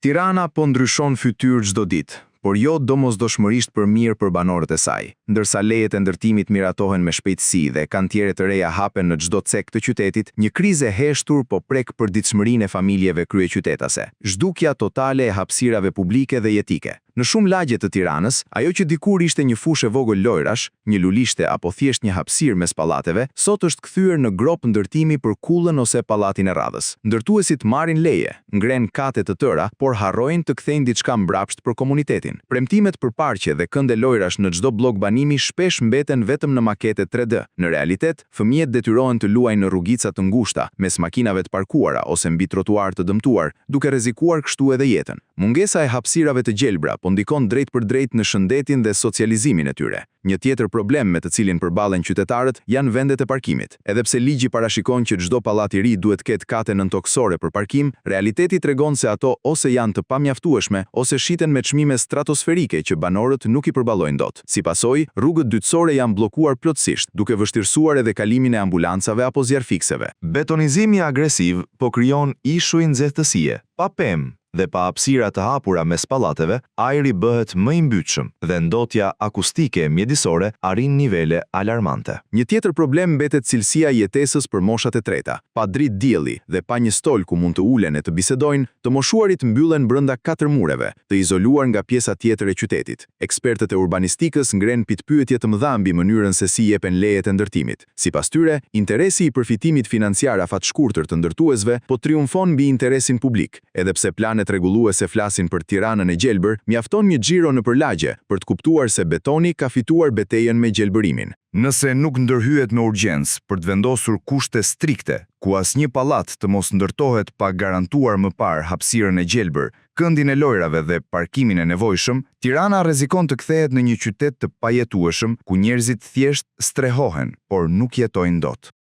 Tirana po ndryshon fytyrë çdo ditë, por jo domosdoshmërisht për mirë për banorët e saj. Ndërsa lejet e ndërtimit miratohen me shpejtësi dhe kantiere të reja hapen në çdo cek të qytetit, një krizë e heshtur po prek përditshmërinë e familjeve kryeqytetase. Zhdukja totale e hapësirave publike dhe jetike. Në shumë lagje të Tiranës, ajo që dikur ishte një fushë e vogël lojrash, një lulishte apo thjesht një hapësirë mes pallateve, sot është kthyer në grop ndërtimi për kullën ose pallatin e radhës. Ndërtuesit marrin leje, ngren kate të tëra, por harrojnë të kthejnë diçka mbrapsht për komunitetin. Premtimet për parqe dhe kënde lojrash në çdo blok banimi shpesh mbeten vetëm në makete 3D. Në realitet, fëmijët detyrohen të luajnë në rrugica të ngushta, mes makinave të parkuara ose mbi trotuar të dëmtuar, duke rrezikuar kështu edhe jetën. Mungesa e hapësirave të gjelbra po ndikon drejt për drejt në shëndetin dhe socializimin e tyre. Një tjetër problem me të cilin përballen qytetarët janë vendet e parkimit. Edhe pse ligji parashikon që çdo pallat i ri duhet të ketë kate nëntoksore për parkim, realiteti tregon se ato ose janë të pamjaftueshme ose shiten me çmime stratosferike që banorët nuk i përballojnë dot. Si pasojë, rrugët dytësore janë bllokuar plotësisht, duke vështirësuar edhe kalimin e ambulancave apo zjarfikseve. Betonizimi agresiv po krijon ishuj nxehtësie, pa pemë dhe pa hapësira të hapura mes pallateve, ajri bëhet më i mbytshëm dhe ndotja akustike mjedisore arrin nivele alarmante. Një tjetër problem mbetet cilësia e jetesës për moshat e treta. Pa dritë dielli dhe pa një stol ku mund të ulen e të bisedojnë, të moshuarit mbyllen brenda 4 mureve, të izoluar nga pjesa tjetër e qytetit. Ekspertët e urbanistikës ngren pitpyetje të mëdha mbi mënyrën se si jepen lejet e ndërtimit. Sipas tyre, interesi i përfitimit financiar afatshkurtër të ndërtuesve po triumfon mbi interesin publik, edhe pse planet rregulluese flasin për Tiranën e gjelbër, mjafton një xhiro nëpër lagje për të kuptuar se betoni ka fituar betejën me gjelbërimin. Nëse nuk ndërhyet me urgjencë për të vendosur kushte strikte, ku asnjë pallat të mos ndërtohet pa garantuar më parë hapësirën e gjelbër, këndin e lojrave dhe parkimin e nevojshëm, Tirana rrezikon të kthehet në një qytet të pajetueshëm ku njerëzit thjesht strehohen, por nuk jetojnë dot.